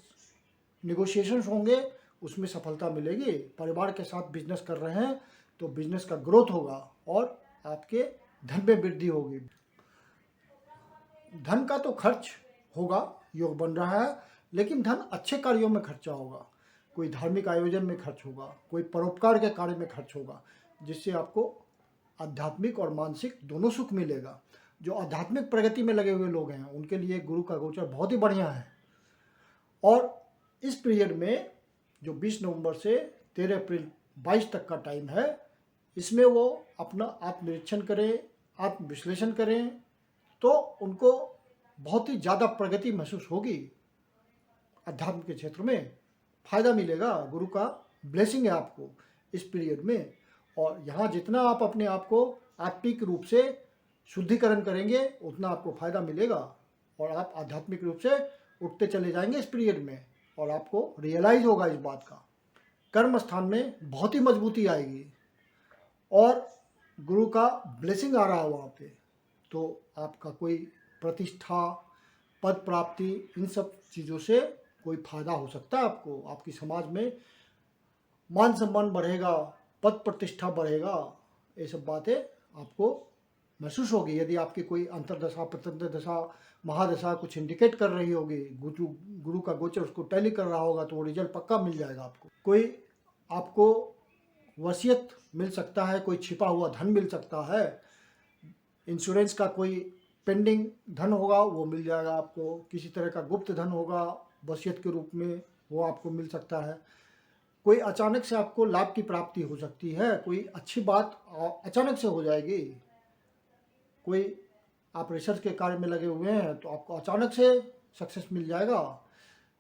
निगोशिएशंस होंगे उसमें सफलता मिलेगी। परिवार के साथ बिजनेस कर रहे हैं तो बिजनेस का ग्रोथ होगा और आपके धन में वृद्धि होगी। धन का तो खर्च होगा, योग बन रहा है, लेकिन धन अच्छे कार्यों में खर्चा होगा। कोई धार्मिक आयोजन में खर्च होगा, कोई परोपकार के कार्य में खर्च होगा, जिससे आपको आध्यात्मिक और मानसिक दोनों सुख मिलेगा। जो आध्यात्मिक प्रगति में लगे हुए लोग हैं उनके लिए गुरु का गोचर बहुत ही बढ़िया है। और इस पीरियड में जो 20 नवंबर से 13 अप्रैल 22 तक का टाइम है, इसमें वो अपना आत्मनिरीक्षण करें, आत्मविश्लेषण करें तो उनको बहुत ही ज़्यादा प्रगति महसूस होगी। अध्यात्म के क्षेत्र में फायदा मिलेगा। गुरु का ब्लेसिंग है आपको इस पीरियड में, और यहाँ जितना आप अपने आप को आत्मिक रूप से शुद्धिकरण करेंगे उतना आपको फायदा मिलेगा, और आप आध्यात्मिक रूप से उठते चले जाएंगे इस पीरियड में, और आपको रियलाइज होगा इस बात का। कर्म स्थान में बहुत ही मजबूती आएगी, और गुरु का ब्लेसिंग आ रहा है वहाँ पे, तो आपका कोई प्रतिष्ठा, पद प्राप्ति, इन सब चीज़ों से कोई फायदा हो सकता है आपको। आपकी समाज में मान सम्मान बढ़ेगा, पद प्रतिष्ठा बढ़ेगा, ये सब बातें आपको महसूस होगी। यदि आपकी कोई अंतर्दशा, प्रत्यंतर दशा, महादशा कुछ इंडिकेट कर रही होगी, गुरु का गोचर उसको टैली कर रहा होगा, तो वो रिजल्ट पक्का मिल जाएगा आपको। कोई आपको वसीयत मिल सकता है, कोई छिपा हुआ धन मिल सकता है, इंश्योरेंस का कोई पेंडिंग धन होगा वो मिल जाएगा आपको, किसी तरह का गुप्त धन होगा वसीयत के रूप में, वो आपको मिल सकता है। कोई अचानक से आपको लाभ की प्राप्ति हो सकती है, कोई अच्छी बात अचानक से हो जाएगी। कोई आप रिसर्च के कार्य में लगे हुए हैं तो आपको अचानक से सक्सेस मिल जाएगा,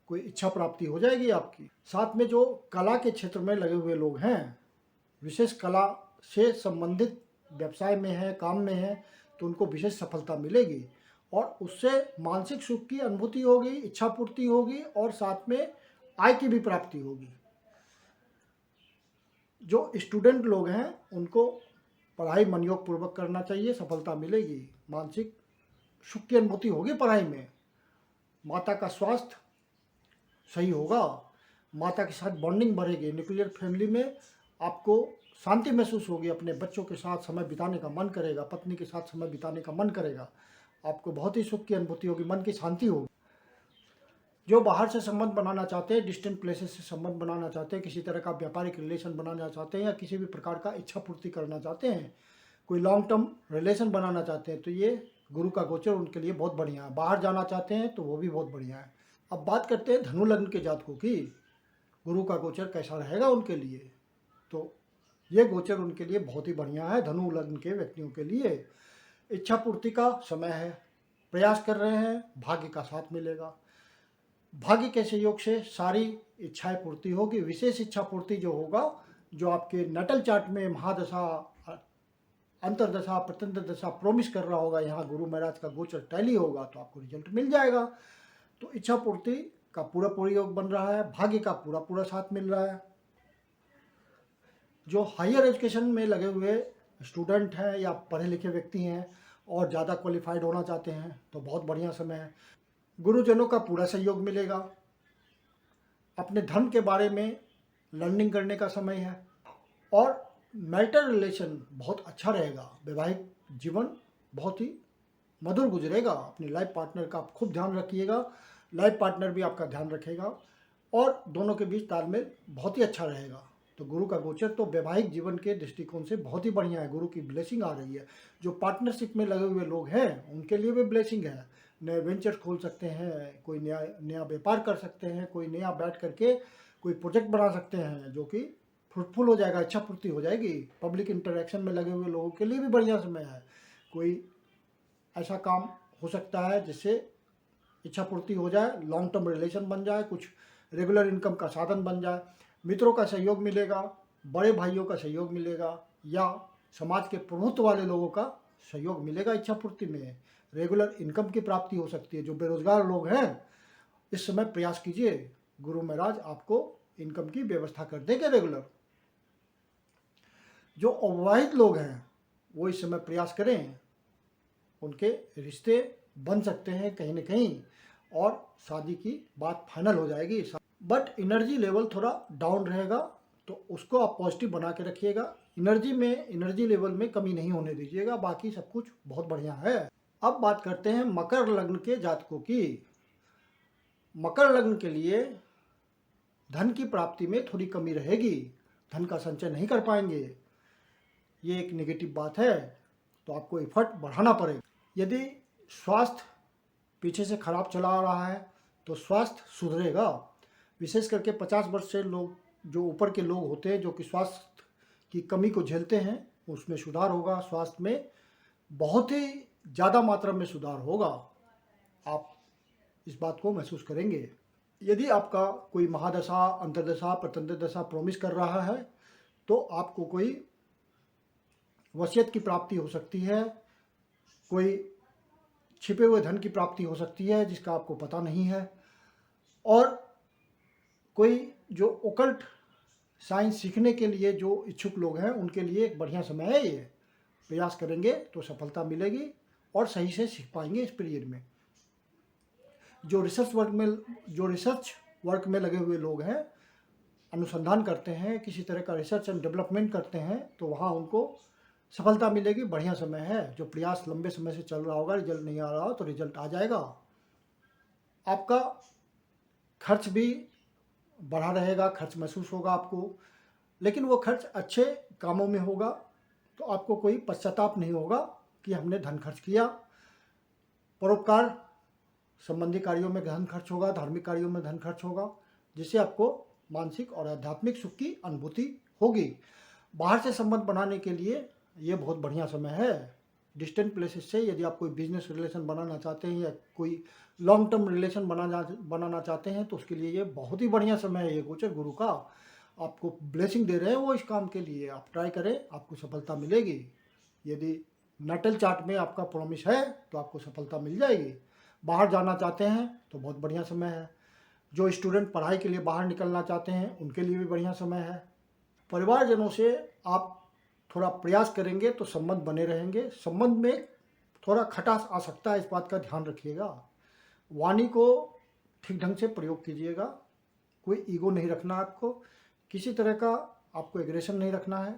कोई इच्छा प्राप्ति हो जाएगी आपकी। साथ में जो कला के क्षेत्र में लगे हुए लोग हैं, विशेष कला से संबंधित व्यवसाय में है, काम में है, तो उनको विशेष सफलता मिलेगी, और उससे मानसिक सुख की अनुभूति होगी, इच्छा पूर्ति होगी, और साथ में आय की भी प्राप्ति होगी। जो स्टूडेंट लोग हैं उनको पढ़ाई मनयोग पूर्वक करना चाहिए, सफलता मिलेगी, मानसिक सुख की अनुभूति होगी पढ़ाई में। माता का स्वास्थ्य सही होगा, माता के साथ बॉन्डिंग बढ़ेगी, न्यूक्लियर फैमिली में आपको शांति महसूस होगी, अपने बच्चों के साथ समय बिताने का मन करेगा, पत्नी के साथ समय बिताने का मन करेगा, आपको बहुत ही सुख की अनुभूति होगी, मन की शांति होगी। जो बाहर से संबंध बनाना चाहते हैं, डिस्टेंट प्लेसेस से संबंध बनाना चाहते हैं, किसी तरह का व्यापारिक रिलेशन बनाना चाहते हैं, या किसी भी प्रकार का इच्छा पूर्ति करना चाहते हैं, कोई लॉन्ग टर्म रिलेशन बनाना चाहते हैं, तो ये गुरु का गोचर उनके लिए बहुत बढ़िया है। बाहर जाना चाहते हैं तो वो भी बहुत बढ़िया है। अब बात करते हैं धनु लग्न के जातकों की, गुरु का गोचर कैसा रहेगा उनके लिए। तो ये गोचर उनके लिए बहुत ही बढ़िया है। धनु लग्न के व्यक्तियों के लिए इच्छा पूर्ति का समय है, प्रयास कर रहे हैं, भाग्य का साथ मिलेगा। भाग्य के सहयोग से सारी इच्छाएं पूर्ति होगी। विशेष इच्छा पूर्ति जो होगा, जो आपके नटल चार्ट में महादशा, अंतरदशा, प्रत्यंतर दशा प्रोमिस कर रहा होगा, यहाँ गुरु महाराज का गोचर टैली होगा तो आपको रिजल्ट मिल जाएगा। तो इच्छा पूर्ति का पूरा योग बन रहा है, भाग्य का पूरा साथ मिल रहा है। जो हायर एजुकेशन में लगे हुए स्टूडेंट हैं या पढ़े लिखे व्यक्ति हैं और ज़्यादा क्वालिफाइड होना चाहते हैं तो बहुत बढ़िया समय है। गुरुजनों का पूरा सहयोग मिलेगा। अपने धर्म के बारे में लर्निंग करने का समय है और मैरिटल रिलेशन बहुत अच्छा रहेगा। वैवाहिक जीवन बहुत ही मधुर गुजरेगा। अपनी लाइफ पार्टनर का आप खूब ध्यान रखिएगा, लाइफ पार्टनर भी आपका ध्यान रखेगा और दोनों के बीच तालमेल बहुत ही अच्छा रहेगा। तो गुरु का गोचर तो वैवाहिक जीवन के दृष्टिकोण से बहुत ही बढ़िया है। गुरु की ब्लेसिंग आ रही है। जो पार्टनरशिप में लगे हुए लोग हैं उनके लिए भी ब्लेसिंग है। नए वेंचर खोल सकते हैं, कोई नया व्यापार कर सकते हैं, कोई नया बैठ करके कोई प्रोजेक्ट बना सकते हैं जो कि फ्रूटफुल हो जाएगा, इच्छा पूर्ति हो जाएगी। पब्लिक इंटरेक्शन में लगे हुए लोगों के लिए भी बढ़िया समय है। कोई ऐसा काम हो सकता है जिससे इच्छा पूर्ति हो जाए, लॉन्ग टर्म रिलेशन बन जाए, कुछ रेगुलर इनकम का साधन बन जाए। मित्रों का सहयोग मिलेगा, बड़े भाइयों का सहयोग मिलेगा या समाज के प्रभुत्व वाले लोगों का सहयोग मिलेगा। इच्छा पूर्ति में रेगुलर इनकम की प्राप्ति हो सकती है। जो बेरोजगार लोग हैं इस समय प्रयास कीजिए, गुरु महाराज आपको इनकम की व्यवस्था कर देंगे रेगुलर। जो अविवाहित लोग हैं वो इस समय प्रयास करें, उनके रिश्ते बन सकते हैं कहीं न कहीं और शादी की बात फाइनल हो जाएगी। बट एनर्जी लेवल थोड़ा डाउन रहेगा तो उसको आप पॉजिटिव बना के रखिएगा। एनर्जी लेवल में कमी नहीं होने दीजिएगा। बाकी सब कुछ बहुत बढ़िया है। अब बात करते हैं मकर लग्न के जातकों की। मकर लग्न के लिए धन की प्राप्ति में थोड़ी कमी रहेगी, धन का संचय नहीं कर पाएंगे। ये एक नेगेटिव बात है, तो आपको एफर्ट बढ़ाना पड़ेगा। यदि स्वास्थ्य पीछे से खराब चला आ रहा है तो स्वास्थ्य सुधरेगा। विशेष करके 50 वर्ष से लोग, जो ऊपर के लोग होते हैं, जो कि स्वास्थ्य की कमी को झेलते हैं, उसमें सुधार होगा। स्वास्थ्य में बहुत ही ज़्यादा मात्रा में सुधार होगा, आप इस बात को महसूस करेंगे। यदि आपका कोई महादशा, अंतरदशा, प्रत्यंतर दशा प्रोमिस कर रहा है तो आपको कोई वसीयत की प्राप्ति हो सकती है, कोई छिपे हुए धन की प्राप्ति हो सकती है जिसका आपको पता नहीं है, और कोई जो ओकल्ट साइंस सीखने के लिए जो इच्छुक लोग हैं उनके लिए एक बढ़िया समय है। ये प्रयास करेंगे तो सफलता मिलेगी और सही से सीख पाएंगे इस पीरियड में। जो रिसर्च वर्क में लगे हुए लोग हैं, अनुसंधान करते हैं, किसी तरह का रिसर्च एंड डेवलपमेंट करते हैं, तो वहाँ उनको सफलता मिलेगी। बढ़िया समय है। जो प्रयास लंबे समय से चल रहा होगा, रिजल्ट नहीं आ रहा हो तो रिजल्ट आ जाएगा। आपका खर्च भी बढ़ा रहेगा, खर्च महसूस होगा आपको, लेकिन वो खर्च अच्छे कामों में होगा तो आपको कोई पश्चाताप नहीं होगा कि हमने धन खर्च किया। परोपकार संबंधी कार्यों में धन खर्च होगा, धार्मिक कार्यों में धन खर्च होगा, जिससे आपको मानसिक और आध्यात्मिक सुख की अनुभूति होगी। बाहर से संबंध बनाने के लिए ये बहुत बढ़िया समय है। डिस्टेंट प्लेसेस से यदि आप कोई बिजनेस रिलेशन बनाना चाहते हैं या कोई लॉन्ग टर्म रिलेशन बनाना चाहते हैं तो उसके लिए ये बहुत ही बढ़िया समय है। ये गोचर गुरु का आपको ब्लेसिंग दे रहे हैं वो इस काम के लिए। आप ट्राई करें, आपको सफलता मिलेगी। यदि नटल चार्ट में आपका प्रॉमिस है तो आपको सफलता मिल जाएगी। बाहर जाना चाहते हैं तो बहुत बढ़िया समय है। जो स्टूडेंट पढ़ाई के लिए बाहर निकलना चाहते हैं उनके लिए भी बढ़िया समय है। परिवारजनों से आप थोड़ा प्रयास करेंगे तो संबंध बने रहेंगे। संबंध में थोड़ा खटास आ सकता है, इस बात का ध्यान रखिएगा। वाणी को ठीक ढंग से प्रयोग कीजिएगा। कोई ईगो नहीं रखना, आपको किसी तरह का आपको एग्रेशन नहीं रखना है,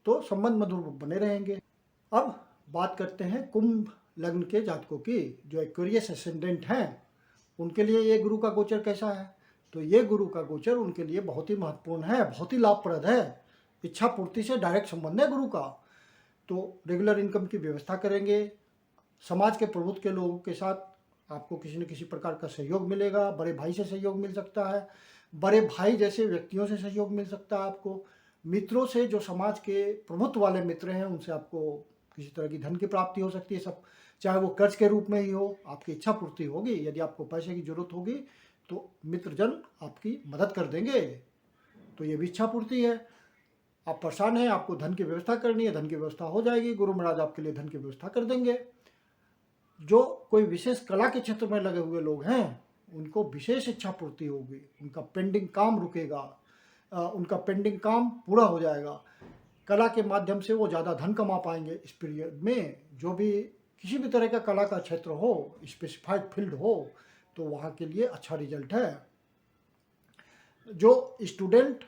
तो संबंध मधुर बने रहेंगे। अब बात करते हैं कुंभ लग्न के जातकों की। जो एक्वेरियस एसेंडेंट हैं उनके लिए ये गुरु का गोचर कैसा है? तो ये गुरु का गोचर उनके लिए बहुत ही महत्वपूर्ण है, बहुत ही लाभप्रद है। इच्छा पूर्ति से डायरेक्ट संबंध है गुरु का। तो रेगुलर इनकम की व्यवस्था करेंगे। समाज के प्रभुत्व के लोगों के साथ आपको किसी न किसी प्रकार का सहयोग मिलेगा। बड़े भाई से सहयोग मिल सकता है, बड़े भाई जैसे व्यक्तियों से सहयोग मिल सकता है आपको। मित्रों से, जो समाज के प्रभुत्व वाले मित्र हैं, उनसे आपको किसी तरह की धन की प्राप्ति हो सकती है। सब चाहे वो कर्ज के रूप में ही हो, आपकी इच्छा पूर्ति होगी। यदि आपको पैसे की जरूरत होगी तो मित्रजन आपकी मदद कर देंगे, तो ये भी इच्छा पूर्ति है। आप परेशान हैं, आपको धन की व्यवस्था करनी है, धन की व्यवस्था हो जाएगी, गुरु महाराज आपके लिए धन की व्यवस्था कर देंगे। जो कोई विशेष कला के क्षेत्र में लगे हुए लोग हैं उनको विशेष इच्छा पूर्ति होगी, उनका पेंडिंग काम रुकेगा, उनका पेंडिंग काम पूरा हो जाएगा। कला के माध्यम से वो ज़्यादा धन कमा पाएंगे इस पीरियड में। जो भी किसी भी तरह का कला का क्षेत्र हो, स्पेसिफाइड फील्ड हो, तो वहाँ के लिए अच्छा रिजल्ट है। जो स्टूडेंट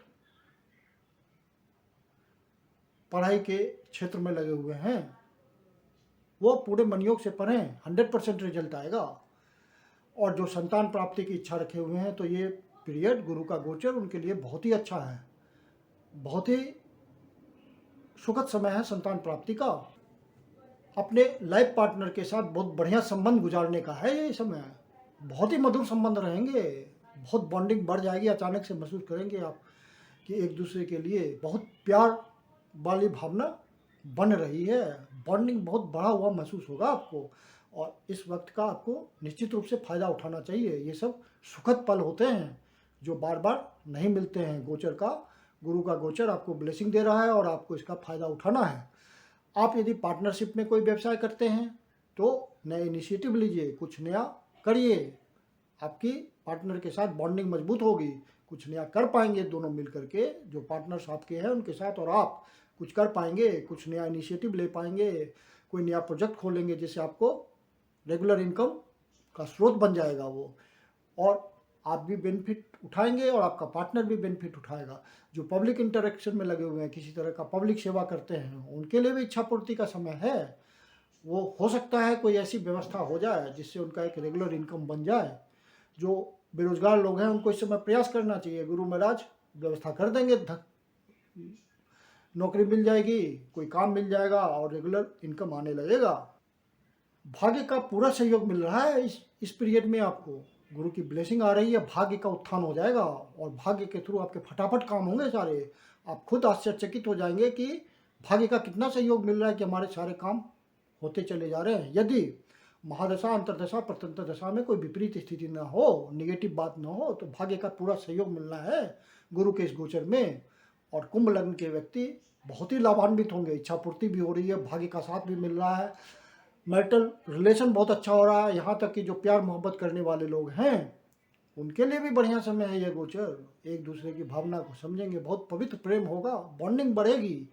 पढ़ाई के क्षेत्र में लगे हुए हैं वो पूरे मनयोग से पढ़ें, 100% रिजल्ट आएगा। और जो संतान प्राप्ति की इच्छा रखे हुए हैं तो ये पीरियड गुरु का गोचर उनके लिए बहुत ही अच्छा है, बहुत ही सुखद समय है संतान प्राप्ति का। अपने लाइफ पार्टनर के साथ बहुत बढ़िया संबंध गुजारने का है ये समय, बहुत ही मधुर संबंध रहेंगे, बहुत बॉन्डिंग बढ़ जाएगी। अचानक से महसूस करेंगे आप कि एक दूसरे के लिए बहुत प्यार वाली भावना बन रही है, बॉन्डिंग बहुत बढ़ा हुआ महसूस होगा आपको। और इस वक्त का आपको निश्चित रूप से फ़ायदा उठाना चाहिए। ये सब सुखद पल होते हैं जो बार बार नहीं मिलते हैं। गोचर का, गुरु का गोचर आपको ब्लेसिंग दे रहा है और आपको इसका फ़ायदा उठाना है। आप यदि पार्टनरशिप में कोई व्यवसाय करते हैं तो नया इनिशिएटिव लीजिए, कुछ नया करिए, आपकी पार्टनर के साथ बॉन्डिंग मजबूत होगी, कुछ नया कर पाएंगे दोनों मिल करके। जो पार्टनर्स आपके हैं उनके साथ और आप कुछ कर पाएंगे, कुछ नया इनिशिएटिव ले पाएंगे, कोई नया प्रोजेक्ट खोलेंगे जिससे आपको रेगुलर इनकम का स्रोत बन जाएगा वो, और आप भी बेनिफिट उठाएंगे और आपका पार्टनर भी बेनिफिट उठाएगा। जो पब्लिक इंटरेक्शन में लगे हुए हैं, किसी तरह का पब्लिक सेवा करते हैं, उनके लिए भी इच्छा पूर्ति का समय है। वो हो सकता है कोई ऐसी व्यवस्था हो जाए जिससे उनका एक रेगुलर इनकम बन जाए। जो बेरोजगार लोग हैं उनको इस समय प्रयास करना चाहिए, गुरु महाराज व्यवस्था कर देंगे, नौकरी मिल जाएगी, कोई काम मिल जाएगा और रेगुलर इनकम आने लगेगा। भाग्य का पूरा सहयोग मिल रहा है इस पीरियड में, आपको गुरु की ब्लेसिंग आ रही है, भाग्य का उत्थान हो जाएगा और भाग्य के थ्रू आपके फटाफट काम होंगे सारे। आप खुद आश्चर्यचकित हो जाएंगे कि भाग्य का कितना सहयोग मिल रहा है कि हमारे सारे काम होते चले जा रहे हैं। यदि महादशा, अंतरदशा, प्रतंत्र दशा में कोई विपरीत स्थिति ना हो, निगेटिव बात ना हो, तो भाग्य का पूरा सहयोग मिलना है गुरु के इस गोचर में। और कुंभ लग्न के व्यक्ति बहुत ही लाभान्वित होंगे, इच्छा पूर्ति भी हो रही है, भाग्य का साथ भी मिल रहा है, मैरिटल रिलेशन बहुत अच्छा हो रहा है। यहाँ तक कि जो प्यार मोहब्बत करने वाले लोग हैं उनके लिए भी बढ़िया समय है ये गोचर। एक दूसरे की भावना को समझेंगे, बहुत पवित्र प्रेम होगा, बॉन्डिंग बढ़ेगी,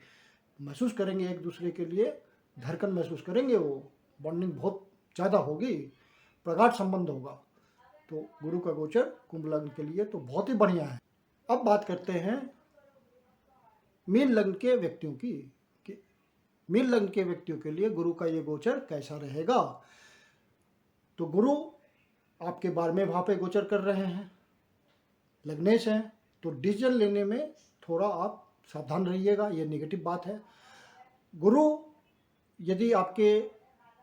महसूस करेंगे एक दूसरे के लिए, धड़कन महसूस करेंगे, वो बॉन्डिंग बहुत ज़्यादा होगी, प्रगाढ़ संबंध होगा। तो गुरु का गोचर कुंभ लग्न के लिए तो बहुत ही बढ़िया है। अब बात करते हैं मीन लग्न के व्यक्तियों की कि मीन लग्न के व्यक्तियों के लिए गुरु का ये गोचर कैसा रहेगा। तो गुरु आपके 12वें भाव पे गोचर कर रहे हैं, लग्नेश हैं, तो डिसीजन लेने में थोड़ा आप सावधान रहिएगा, ये नेगेटिव बात है। गुरु यदि आपके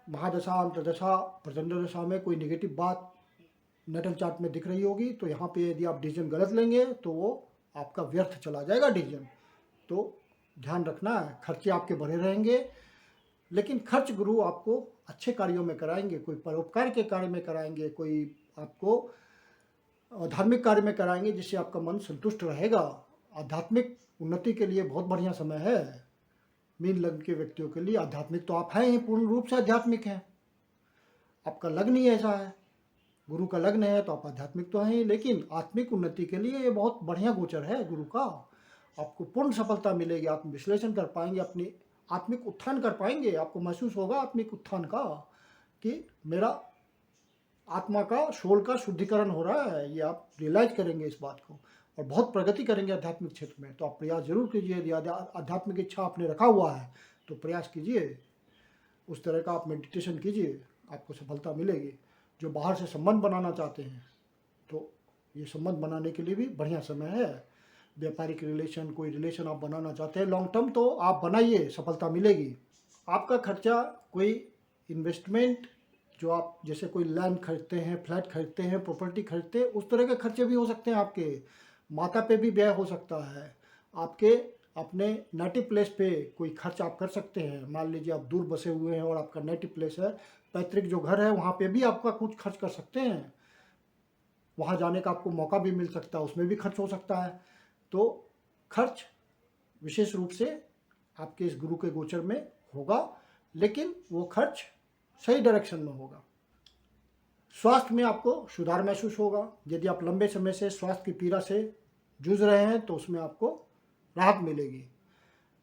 महादशा, अंतरदशा, प्रचंड दशा में कोई नेगेटिव बात नेटल चार्ट में दिख रही होगी तो यहाँ पे यदि आप डिसीजन गलत लेंगे तो वो आपका व्यर्थ चला जाएगा डिसीजन। तो ध्यान रखना है, खर्चे आपके बढ़े रहेंगे, लेकिन खर्च गुरु आपको अच्छे कार्यों में कराएंगे, कोई परोपकार के कार्य में कराएंगे, कोई आपको धार्मिक कार्य में कराएंगे जिससे आपका मन संतुष्ट रहेगा। आध्यात्मिक उन्नति के लिए बहुत बढ़िया समय है मीन लग्न के व्यक्तियों के लिए। आध्यात्मिक तो आप हैं ही, पूर्ण रूप से आध्यात्मिक हैं, आपका लग्न ही ऐसा है, गुरु का लग्न है तो आप आध्यात्मिक तो हैं ही, लेकिन आत्मिक उन्नति के लिए ये बहुत बढ़िया गोचर है गुरु का। आपको पूर्ण सफलता मिलेगी, आप विश्लेषण कर पाएंगे, अपनी आत्मिक उत्थान कर पाएंगे, आपको महसूस होगा आत्मिक उत्थान का कि मेरा आत्मा का, सोल का शुद्धिकरण हो रहा है, ये आप रियलाइज करेंगे इस बात को और बहुत प्रगति करेंगे आध्यात्मिक क्षेत्र में। तो आप प्रयास जरूर कीजिए, यदि आध्यात्मिक इच्छा आपने रखा हुआ है तो प्रयास कीजिए, उस तरह का आप मेडिटेशन कीजिए, आपको सफलता मिलेगी। जो बाहर से संबंध बनाना चाहते हैं तो ये संबंध बनाने के लिए भी बढ़िया समय है। व्यापारिक रिलेशन, कोई रिलेशन आप बनाना चाहते हैं लॉन्ग टर्म, तो आप बनाइए, सफलता मिलेगी। आपका खर्चा, कोई इन्वेस्टमेंट जो आप जैसे कोई लैंड खरीदते हैं, फ्लैट खरीदते हैं, प्रॉपर्टी खरीदते हैं, उस तरह के खर्चे भी हो सकते हैं। आपके माता पे भी व्यय हो सकता है, आपके अपने नेटिव प्लेस पे कोई खर्च आप कर सकते हैं। मान लीजिए आप दूर बसे हुए हैं और आपका नेटिव प्लेस है, पैतृक जो घर है, वहाँ पे भी आपका कुछ खर्च कर सकते हैं। वहाँ जाने का आपको मौका भी मिल सकता है, उसमें भी खर्च हो सकता है। तो खर्च विशेष रूप से आपके इस गुरु के गोचर में होगा, लेकिन वो खर्च सही डायरेक्शन में होगा। स्वास्थ्य में आपको सुधार महसूस होगा। यदि आप लंबे समय से स्वास्थ्य की पीड़ा से जूझ रहे हैं तो उसमें आपको राहत मिलेगी।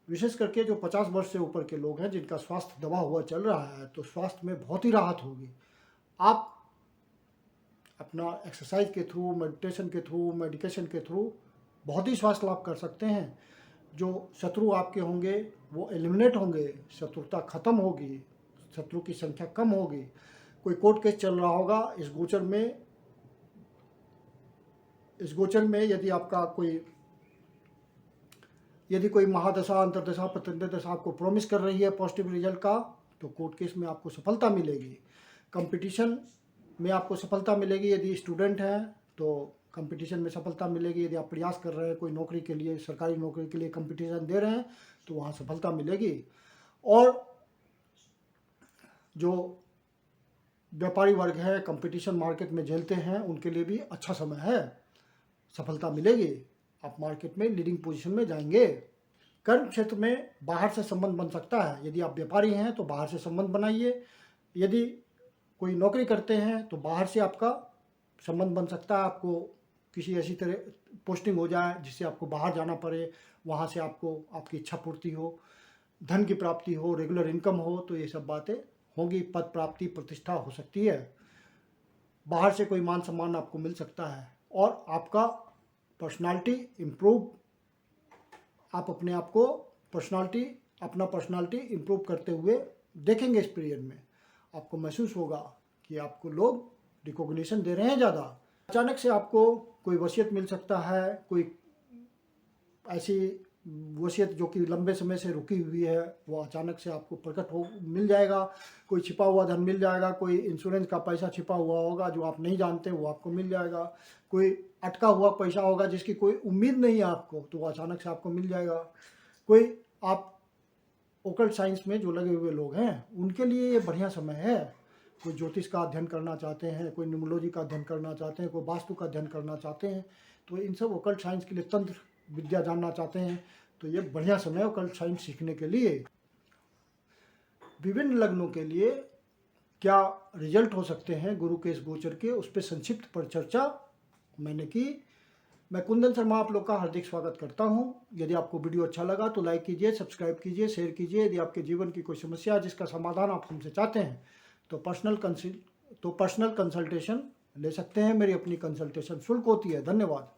विशेष करके जो 50 वर्ष से ऊपर के लोग हैं जिनका स्वास्थ्य दबा हुआ चल रहा है, तो स्वास्थ्य में बहुत ही राहत होगी। आप अपना एक्सरसाइज के थ्रू, मेडिटेशन के थ्रू, मेडिकेशन के थ्रू बहुत ही स्वास्थ्य लाभ कर सकते हैं। जो शत्रु आपके होंगे वो एलिमिनेट होंगे, शत्रुता खत्म होगी, शत्रु की संख्या कम होगी। कोई कोर्ट केस चल रहा होगा, इस गोचर में यदि कोई महादशा, अंतरदशा, प्रत्यंतर दशा आपको प्रॉमिस कर रही है पॉजिटिव रिजल्ट का, तो कोर्ट केस में आपको सफलता मिलेगी। कंपटीशन में आपको सफलता मिलेगी। यदि स्टूडेंट हैं तो कंपटीशन में सफलता मिलेगी। यदि आप प्रयास कर रहे हैं कोई नौकरी के लिए, सरकारी नौकरी के लिए कंपटीशन दे रहे हैं, तो वहाँ सफलता मिलेगी। और जो व्यापारी वर्ग है, कंपटीशन मार्केट में झेलते हैं, उनके लिए भी अच्छा समय है, सफलता मिलेगी। आप मार्केट में लीडिंग पोजीशन में जाएंगे। कर्म क्षेत्र में बाहर से संबंध बन सकता है। यदि आप व्यापारी हैं तो बाहर से संबंध बनाइए। यदि कोई नौकरी करते हैं तो बाहर से आपका संबंध बन सकता है। आपको किसी ऐसी तरह पोस्टिंग हो जाए जिससे आपको बाहर जाना पड़े, वहाँ से आपको आपकी इच्छा पूर्ति हो, धन की प्राप्ति हो, रेगुलर इनकम हो, तो ये सब बातें होंगी। पद प्राप्ति, प्रतिष्ठा हो सकती है। बाहर से कोई मान सम्मान आपको मिल सकता है। और आपका पर्सनालिटी इम्प्रूव, आप अपने आप को अपना पर्सनालिटी इम्प्रूव करते हुए देखेंगे। इस पीरियड में आपको महसूस होगा कि आपको लोग रिकॉग्निशन दे रहे हैं ज़्यादा। अचानक से आपको कोई वसीयत मिल सकता है, कोई ऐसी वसीयत जो कि लंबे समय से रुकी हुई है, वो अचानक से आपको मिल जाएगा। कोई छिपा हुआ धन मिल जाएगा, कोई इंश्योरेंस का पैसा छिपा हुआ होगा जो आप नहीं जानते, वो आपको मिल जाएगा। कोई अटका हुआ पैसा होगा जिसकी कोई उम्मीद नहीं है आपको, तो वो अचानक से आपको मिल जाएगा। कोई आप ओकल्ट साइंस में जो लगे हुए लोग हैं उनके लिए ये बढ़िया समय है। कोई ज्योतिष का अध्ययन करना चाहते हैं, कोई न्यूमरोलॉजी का अध्ययन करना चाहते हैं, कोई वास्तु का अध्ययन करना चाहते हैं, तो इन सब ओकल्ट साइंस के लिए, तंत्र विद्या जानना चाहते हैं, तो ये बढ़िया समय है ओकल्ट साइंस सीखने के लिए। विभिन्न लग्नों के लिए क्या रिजल्ट हो सकते हैं गुरु के इस गोचर के, उस पर संक्षिप्त पर चर्चा मैंने की। मैं कुंदन शर्मा आप लोग का हार्दिक स्वागत करता हूं। यदि आपको वीडियो अच्छा लगा तो लाइक कीजिए, सब्सक्राइब कीजिए, शेयर कीजिए। यदि आपके जीवन की कोई समस्या है जिसका समाधान आप हमसे चाहते हैं तो पर्सनल कंसल्टेशन ले सकते हैं। मेरी अपनी कंसल्टेशन शुल्क होती है। धन्यवाद।